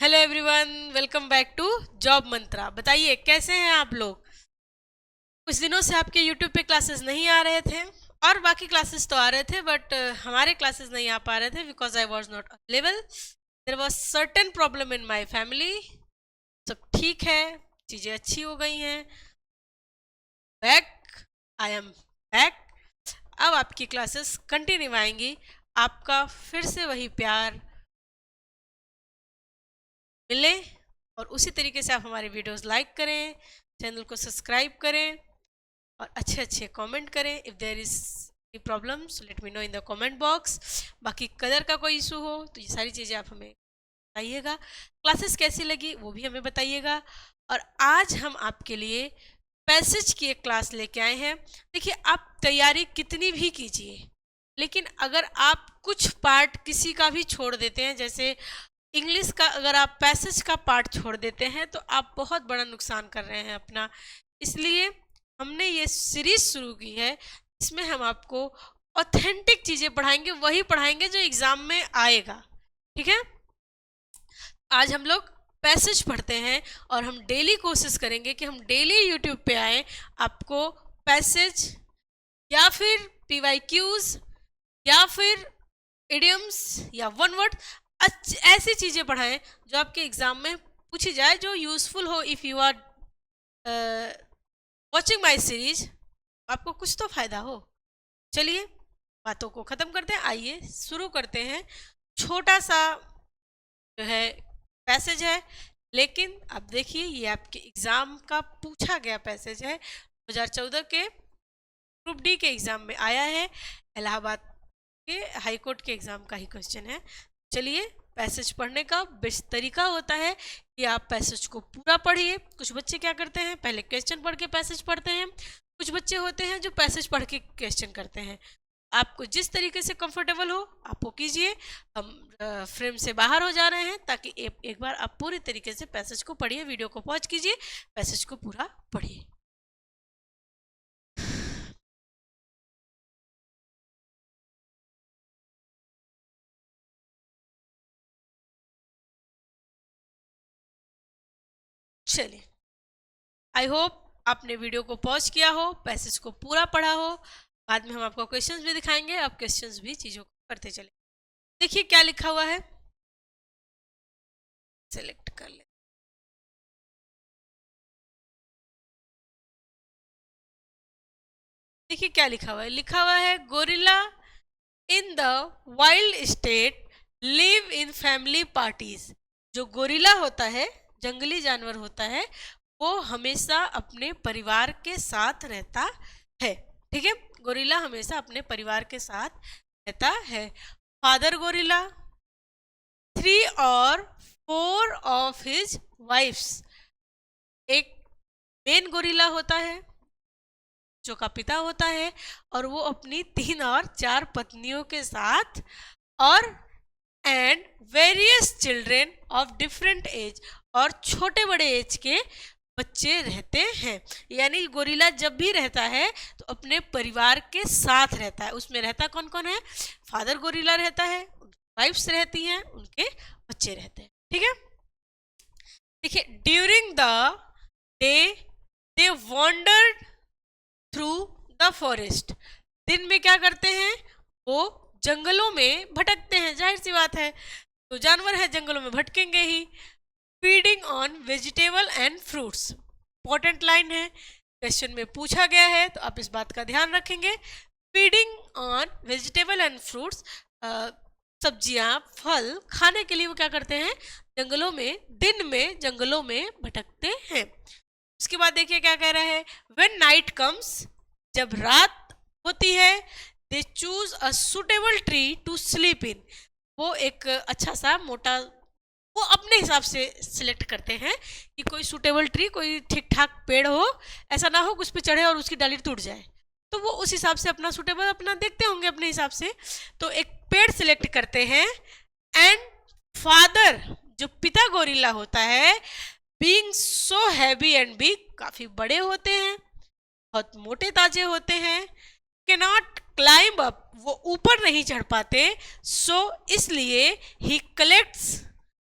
Hello everyone, welcome back to job Mantra. बताइए कैसे हैं आप लोग। कुछ दिनों से आपके यूट्यूब पे क्लासेस नहीं आ रहे थे और बाकी क्लासेस तो आ रहे थे, बट हमारे क्लासेस नहीं आ पा रहे थे because I was not available. There was certain problem in my family. सब ठीक है, चीज़ें अच्छी हो गई हैं। Back, I am back. अब आपकी क्लासेस कंटिन्यू आएंगी। आपका फिर से वही प्यार मिले और उसी तरीके से आप हमारे वीडियोस लाइक करें, चैनल को सब्सक्राइब करें और अच्छे अच्छे कमेंट करें। If there is any problem so let me know in the comment box. बाकी कलर का कोई इशू हो तो ये सारी चीज़ें आप हमें बताइएगा। क्लासेस कैसी लगी वो भी हमें बताइएगा। और आज हम आपके लिए पैसेज की एक क्लास लेके आए हैं। देखिए, आप तैयारी कितनी भी कीजिए, लेकिन अगर आप कुछ पार्ट किसी का भी छोड़ देते हैं, जैसे इंग्लिश का अगर आप पैसेज का पार्ट छोड़ देते हैं तो आप बहुत बड़ा नुकसान कर रहे हैं अपना। इसलिए हमने ये सीरीज शुरू की है, इसमें हम आपको ऑथेंटिक चीज़ें पढ़ाएंगे, वही पढ़ाएंगे जो एग्ज़ाम में आएगा। ठीक है, आज हम लोग पैसेज पढ़ते हैं और हम डेली कोशिश करेंगे कि हम डेली यूट्यूब पे आए, आपको पैसेज या फिर पीवाईक्यूज या फिर इडियम्स या वन वर्ड ऐसी चीज़ें पढ़ाएं जो आपके एग्ज़ाम में पूछी जाए, जो यूज़फुल हो। If you are watching my series, आपको कुछ तो फ़ायदा हो। चलिए बातों को ख़त्म करते हैं, आइए शुरू करते हैं। छोटा सा जो है पैसेज है, लेकिन अब देखिए ये आपके एग्ज़ाम का पूछा गया पैसेज है। 2014 के ग्रुप डी के एग्ज़ाम में आया है, इलाहाबाद के हाई कोर्ट के एग्ज़ाम का ही क्वेश्चन है। चलिए, पैसेज पढ़ने का बेस्ट तरीका होता है कि आप पैसेज को पूरा पढ़िए। कुछ बच्चे क्या करते हैं, पहले क्वेश्चन पढ़ के पैसेज पढ़ते हैं। कुछ बच्चे होते हैं जो पैसेज पढ़ के क्वेश्चन करते हैं। आपको जिस तरीके से कंफर्टेबल हो आप वो कीजिए। हम फ्रेम से बाहर हो जा रहे हैं ताकि एक बार आप पूरी तरीके से पैसेज को पढ़िए। वीडियो को पॉज कीजिए, पैसेज को पूरा पढ़िए। चलिए, आई होप आपने वीडियो को पॉज किया हो, पैसेज को पूरा पढ़ा हो। बाद में हम आपको क्वेश्चंस भी दिखाएंगे, आप क्वेश्चंस भी चीज़ों को करते चले। देखिए क्या लिखा हुआ है, सेलेक्ट कर ले। देखिए क्या लिखा हुआ है, लिखा हुआ है gorilla in the wild state live in family parties. जो गोरिल्ला होता है, जंगली जानवर होता है, वो हमेशा अपने परिवार के साथ रहता है। ठीक है, गोरिल्ला हमेशा अपने परिवार के साथ रहता है। फादर गोरिल्ला 3 और 4 ऑफ हिज वाइफ्स। एक मेन गोरिल्ला होता है जो का पिता होता है, और वो अपनी 3 और 4 पत्नियों के साथ और and various children of different age, और छोटे बड़े एज के बच्चे रहते हैं। यानी गोरिल्ला जब भी रहता है तो अपने परिवार के साथ रहता है। उसमें रहता कौन कौन है, फादर गोरिल्ला रहता है, वाइफ्स रहती हैं, उनके बच्चे रहते हैं। ठीक है, देखिए, during the day they wandered through the forest. दिन में क्या करते हैं, वो जंगलों में भटकते हैं, जाहिर सी बात है, तो जानवर है जंगलों में भटकेंगे ही। Feeding on vegetable and fruits, important line है, क्वेश्चन में पूछा गया है तो आप इस बात का ध्यान रखेंगे। Feeding on vegetable and fruits, सब्जियां फल खाने के लिए वो क्या करते हैं, जंगलों में दिन में जंगलों में भटकते हैं। उसके बाद देखिए क्या कह रहा है, व्हेन नाइट कम्स, जब रात होती है, they choose a suitable tree to sleep in. वो एक अच्छा सा मोटा, वो अपने हिसाब से सिलेक्ट करते हैं कि कोई सुटेबल ट्री, कोई ठीक ठाक पेड़ हो, ऐसा ना हो कि उस पर चढ़े और उसकी डाली टूट जाए, तो वो उस हिसाब से अपना सुटेबल अपना देखते होंगे अपने हिसाब से, तो एक पेड़ सिलेक्ट करते हैं। एंड फादर, जो पिता गोरिल्ला होता है, being so heavy and big, काफी बड़े होते हैं, बहुत मोटे ताजे होते हैं, कैनॉट क्लाइंब अप, वो ऊपर नहीं चढ़ पाते, सो इसलिए ही collects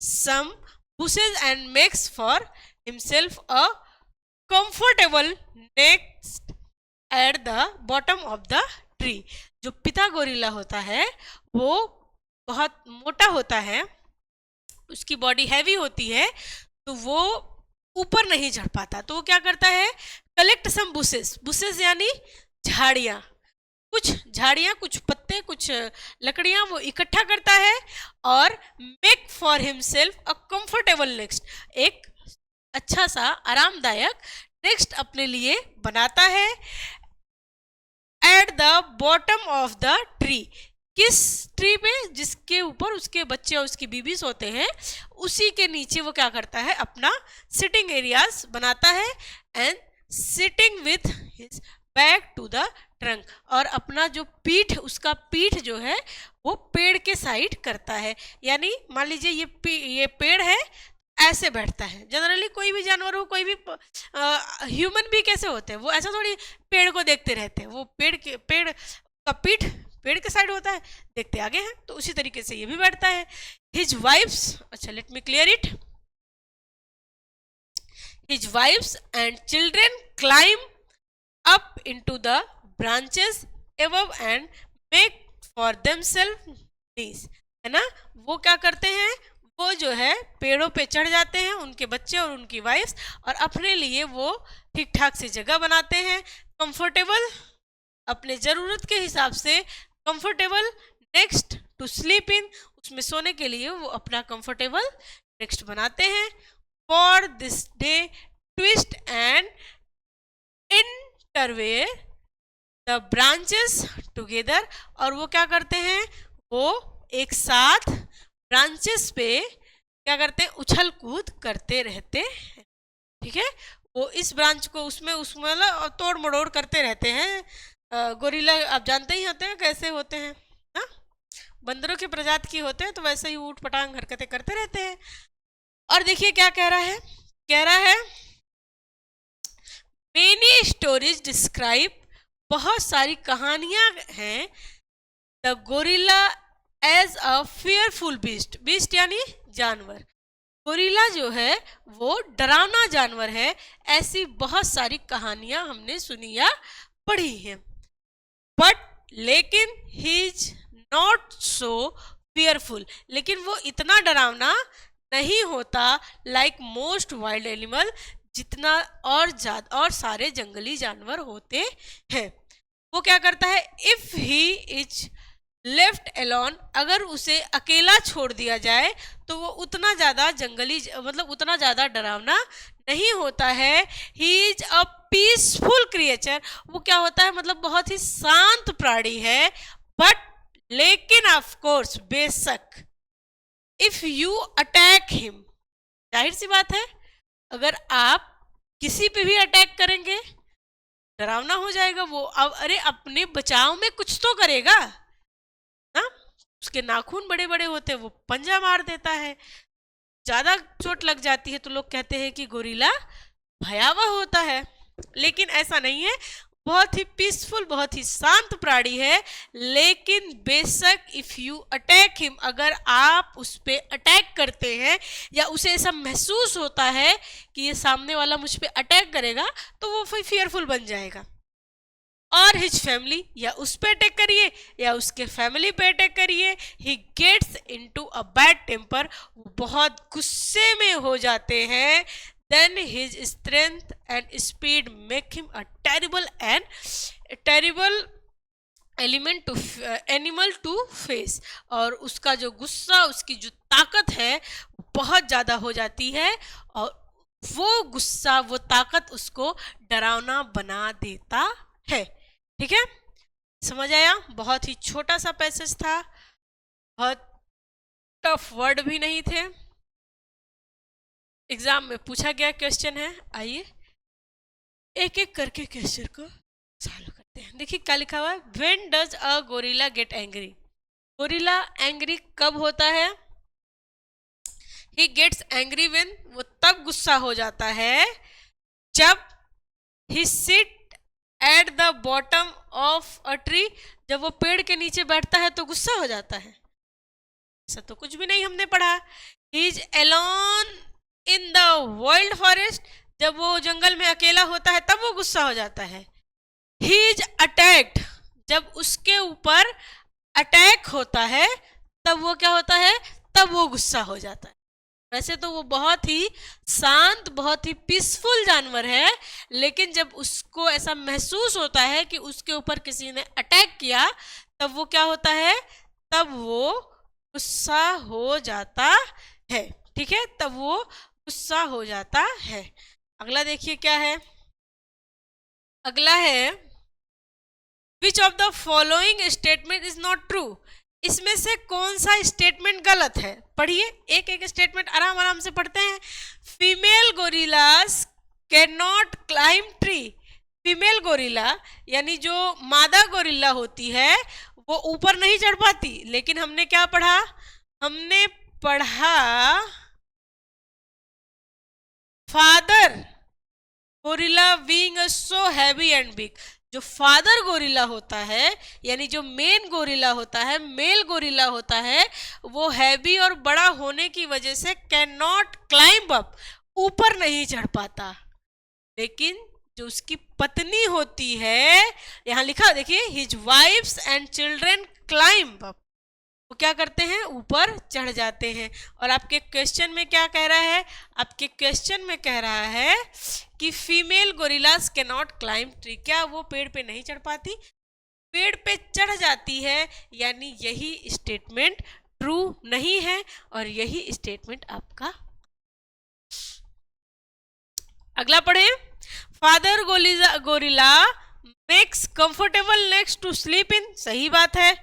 some bushes and makes for himself a comfortable nest at the bottom of the tree. जो पिता गोरिल्ला होता है वो बहुत मोटा होता है, उसकी बॉडी हैवी होती है, तो वो ऊपर नहीं चढ़ पाता, तो वो क्या करता है, कलेक्ट सम बुशेस, बुशेस यानी झाड़ियाँ, कुछ झाड़ियाँ, कुछ पत्ते, कुछ लकड़ियाँ वो इकट्ठा करता है और make for himself a comfortable next, एक अच्छा सा आरामदायक नेक्स्ट अपने लिए बनाता है eight the bottom of the tree, किस ट्री पे, जिसके ऊपर उसके बच्चे और उसकी बीबीज होते हैं, उसी के नीचे वो क्या करता है, अपना सिटिंग एरियाज बनाता है and sitting with his back to the trunk, और अपना जो पीठ, उसका पीठ जो है वो पेड़ के साइड करता है, यानी मान लीजिए ये पेड़ है, ऐसे बैठता है। जनरली कोई भी जानवर हो, कोई भी ह्यूमन भी कैसे होते हैं, वो ऐसा थोड़ी पेड़ को देखते रहते हैं, वो पेड़ का पीठ पेड़ के साइड होता है, देखते आगे हैं, तो उसी तरीके से ये भी बैठता है। हिज वाइफ्स, अच्छा let me clear it, his wives and children climb up into the branches above and make for themself nests, है ना, वो क्या करते हैं, वो जो है पेड़ों पे चढ़ जाते हैं, उनके बच्चे और उनकी वाइफ्स, और अपने लिए वो ठीक ठाक से जगह बनाते हैं, कंफर्टेबल, अपने ज़रूरत के हिसाब से comfortable next to sleep in, उसमें सोने के लिए वो अपना कंफर्टेबल नेक्स्ट बनाते हैं। For this they twist and interweave the branches together, और वो क्या करते हैं, वो एक साथ ब्रांचेस पे क्या करते हैं, उछल कूद करते रहते हैं, ठीक है, वो इस ब्रांच को उसमें मतलब तोड़ मड़ोड़ करते रहते हैं। गोरिल्ला आप जानते ही होते हैं कैसे होते हैं ना, बंदरों के प्रजाति की होते हैं, तो वैसे ही ऊट पटांग हरकतें करते रहते हैं। और देखिए क्या कह रहा है, कह रहा है मेनी स्टोरीज डिस्क्राइब, बहुत सारी कहानियां हैं, the gorilla as a fearful beast, beast यानी जानवर, गोरिल्ला जो है वो डरावना जानवर है, ऐसी बहुत सारी कहानियां हमने सुनी या पढ़ी हैं। बट लेकिन he is not so fearful, लेकिन वो इतना डरावना नहीं होता लाइक मोस्ट वाइल्ड एनिमल, जितना और सारे जंगली जानवर होते हैं। वो क्या करता है, if he is left alone, अगर उसे अकेला छोड़ दिया जाए तो वो उतना ज़्यादा जंगली, मतलब उतना ज़्यादा डरावना नहीं होता है। He is a peaceful creature, वो क्या होता है, मतलब बहुत ही शांत प्राणी है। बट लेकिन ऑफ कोर्स, बेशक, इफ यू अटैक हिम, जाहिर सी बात है, अगर आप किसी पे भी अटैक करेंगे डरावना हो जाएगा वो। अब अरे अपने बचाव में कुछ तो करेगा ना, उसके नाखून बड़े बड़े होते हैं, वो पंजा मार देता है, ज्यादा चोट लग जाती है तो लोग कहते हैं कि गोरिल्ला भयावह होता है, लेकिन ऐसा नहीं है, बहुत ही पीसफुल, बहुत ही शांत प्राणी है। लेकिन बेशक इफ यू अटैक हिम, अगर आप उस पर अटैक करते हैं या उसे ऐसा महसूस होता है कि ये सामने वाला मुझ पे अटैक करेगा, तो वो फिर फियरफुल बन जाएगा। और हिज फैमिली, या उस पे अटैक करिए या उसके फैमिली पे अटैक करिए, he gets into a bad temper, वो बहुत गुस्से में हो जाते हैं। Then his strength and speed make him a terrible animal to face, और उसका जो गुस्सा, उसकी जो ताकत है बहुत ज़्यादा हो जाती है, और वो गुस्सा, वो ताकत उसको डरावना बना देता है। ठीक है, समझ आया, बहुत ही छोटा सा पैसेज था, बहुत टफ वर्ड भी नहीं थे, एग्जाम में पूछा गया क्वेश्चन है। आइए एक एक करके क्वेश्चन को सॉल्व करते हैं। देखिए क्या लिखा हुआ है, when does a gorilla get angry, gorilla angry कब होता है, ही गेट्स एंग्री व्हेन, वो तब गुस्सा हो जाता है जब he sit at the bottom of a tree, जब वो पेड़ के नीचे बैठता है तो गुस्सा हो जाता है। ऐसा तो कुछ भी नहीं हमने पढ़ा। He is alone in the wild forest, जब वो जंगल में अकेला होता है तब वो गुस्सा हो जाता है। ही इज अटैक्ड, जब उसके ऊपर अटैक होता है तब वो क्या होता है, तब वो गुस्सा हो जाता है। वैसे तो वो बहुत ही शांत, बहुत ही पीसफुल जानवर है, लेकिन जब उसको ऐसा महसूस होता है कि उसके ऊपर किसी ने अटैक किया तब वो क्या होता है, तब वो गुस्सा हो जाता है। ठीक है, तब वो गुस्सा हो जाता है। अगला देखिए क्या है, अगला है which of the following statement is not true. इसमें से कौन सा स्टेटमेंट गलत है, पढ़िए, एक एक स्टेटमेंट आराम आराम से पढ़ते हैं। Female gorillas can not climb tree. Female gorilla यानी जो मादा गोरिल्ला होती है वो ऊपर नहीं चढ़ पाती, लेकिन हमने क्या पढ़ा, हमने पढ़ा father gorilla being so heavy and big. जो फादर गोरिल्ला होता है यानी जो मेन गोरिल्ला होता है, मेल गोरिल्ला होता है, वो हैवी और बड़ा होने की वजह से कैन नॉट क्लाइंब अप, ऊपर नहीं चढ़ पाता। लेकिन जो उसकी पत्नी होती है, यहाँ लिखा देखिए, his wives and children climb up, वो क्या करते हैं, ऊपर चढ़ जाते हैं। और आपके क्वेश्चन में क्या कह रहा है, आपके क्वेश्चन में कह रहा है कि female gorillas can not climb tree, क्या वो पेड़ पे नहीं चढ़ पाती, पेड़ पे चढ़ जाती है, यानी यही स्टेटमेंट ट्रू नहीं है और यही स्टेटमेंट आपका। अगला पढ़े, father gorilla makes comfortable next to sleep in. सही बात है।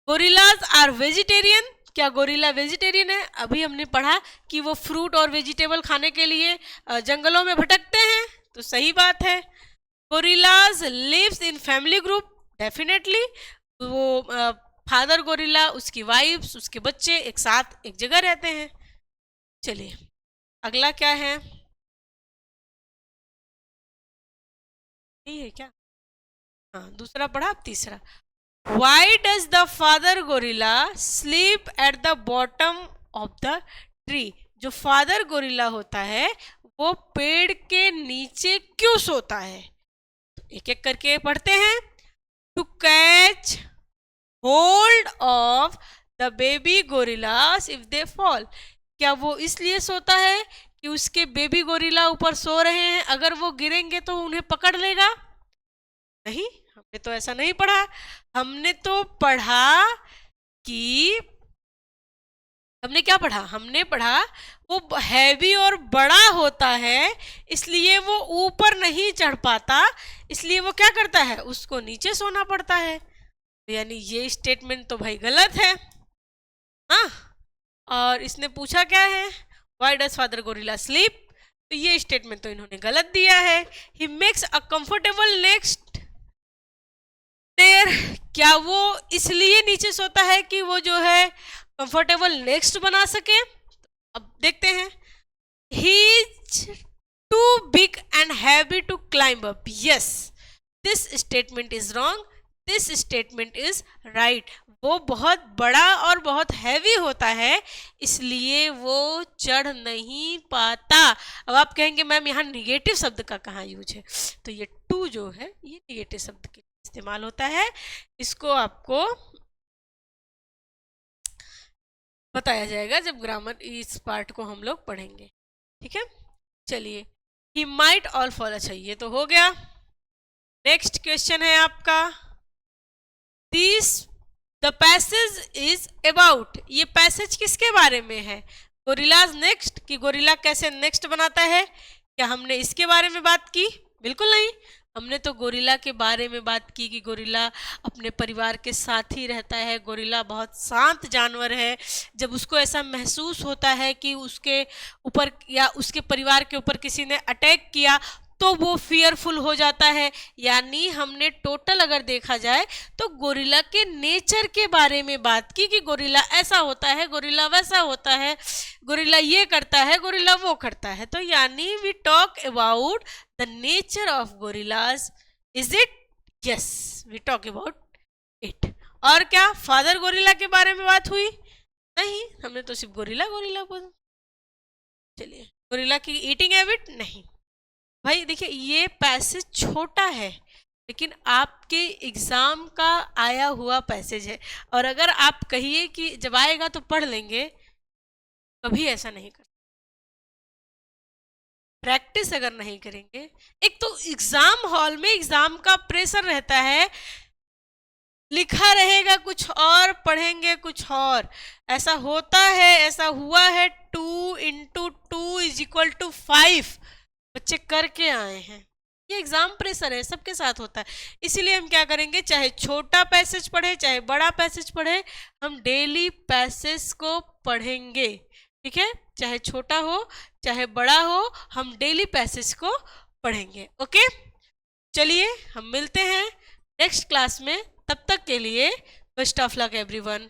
गोरिल्लाज आर वेजिटेरियन, क्या गोरिल्ला वेजिटेरियन है, अभी हमने पढ़ा कि वो फ्रूट और वेजिटेबल खाने के लिए जंगलों में भटकते हैं, तो सही बात है। Gorillas lives in family group, definitely वो फादर गोरिल्ला, उसकी वाइफ्स, उसके बच्चे एक साथ एक जगह रहते हैं। चलिए अगला क्या है, नहीं है क्या, हाँ दूसरा पढ़ा, अब तीसरा। Why does the father gorilla sleep at the bottom of the tree? जो फादर गोरिल्ला होता है वो पेड़ के नीचे क्यों सोता है, तो एक एक करके पढ़ते हैं। To catch hold of the baby gorillas if they fall, क्या वो इसलिए सोता है कि उसके बेबी गोरिल्ला ऊपर सो रहे हैं, अगर वो गिरेंगे तो उन्हें पकड़ लेगा, नहीं, हमने तो ऐसा नहीं पढ़ा। हमने तो पढ़ा कि, हमने क्या पढ़ा, हमने पढ़ा वो हैवी और बड़ा होता है इसलिए वो ऊपर नहीं चढ़ पाता, इसलिए वो क्या करता है, उसको नीचे सोना पड़ता है। यानी ये स्टेटमेंट तो भाई गलत है। हाँ, और इसने पूछा क्या है, why does father gorilla sleep, तो ये स्टेटमेंट तो इन्होंने गलत दिया है। He makes a comfortable next there, क्या वो इसलिए नीचे सोता है कि वो जो है कंफर्टेबल नेक्स्ट बना सके, अब देखते हैं। He is too big and heavy to climb up, yes this statement is wrong, this statement is right. वो बहुत बड़ा और बहुत हैवी होता है इसलिए वो चढ़ नहीं पाता। अब आप कहेंगे मैम यहाँ निगेटिव शब्द का कहाँ यूज है, तो ये टू जो है ये निगेटिव शब्द के इस्तेमाल होता है, इसको आपको बताया जाएगा जब ग्रामर इस पार्ट को हम लोग पढ़ेंगे। ठीक है, चलिए, ही माइट ऑल फॉल, अच्छा ये तो हो गया। नेक्स्ट क्वेश्चन है आपका, this the passage is about, ये पैसेज किसके बारे में है, गोरिल्लाज नेक्स्ट, कि गोरिल्ला कैसे नेक्स्ट बनाता है, क्या हमने इसके बारे में बात की, बिल्कुल नहीं। हमने तो गोरिल्ला के बारे में बात की कि गोरिल्ला अपने परिवार के साथ ही रहता है, गोरिल्ला बहुत शांत जानवर है, जब उसको ऐसा महसूस होता है कि उसके ऊपर या उसके परिवार के ऊपर किसी ने अटैक किया तो वो फियरफुल हो जाता है। यानी हमने टोटल अगर देखा जाए तो गोरिल्ला के नेचर के बारे में बात की कि गोरिल्ला ऐसा होता है, गोरिल्ला वैसा होता है, गोरिल्ला ये करता है, गोरिल्ला वो करता है, तो यानी we talk about the nature of gorillas, is it, yes we talk about it. और क्या फादर गोरिल्ला के बारे में बात हुई, नहीं, हमने तो सिर्फ गोरिल्ला गोरिल्ला बोला। चलिए, गोरिल्ला की ईटिंग हैबिट नहीं। भाई देखिए, ये पैसेज छोटा है लेकिन आपके एग्जाम का आया हुआ पैसेज है, और अगर आप कहिए कि जब आएगा तो पढ़ लेंगे, कभी ऐसा नहीं कर। प्रैक्टिस अगर नहीं करेंगे, एक तो एग्जाम हॉल में एग्जाम का प्रेशर रहता है, लिखा रहेगा कुछ और पढ़ेंगे कुछ और, ऐसा होता है, ऐसा हुआ है। 2 × 2 = 5 बच्चे करके आए हैं। ये एग्जाम प्रेशर है, सबके साथ होता है। इसीलिए हम क्या करेंगे, चाहे छोटा पैसेज पढ़े चाहे बड़ा पैसेज पढ़े, हम डेली पैसेज को पढ़ेंगे। ठीक है, चाहे छोटा हो चाहे बड़ा हो, हम डेली पैसेज को पढ़ेंगे। ओके, चलिए हम मिलते हैं नेक्स्ट क्लास में। तब तक के लिए बेस्ट ऑफ लक एवरीवन।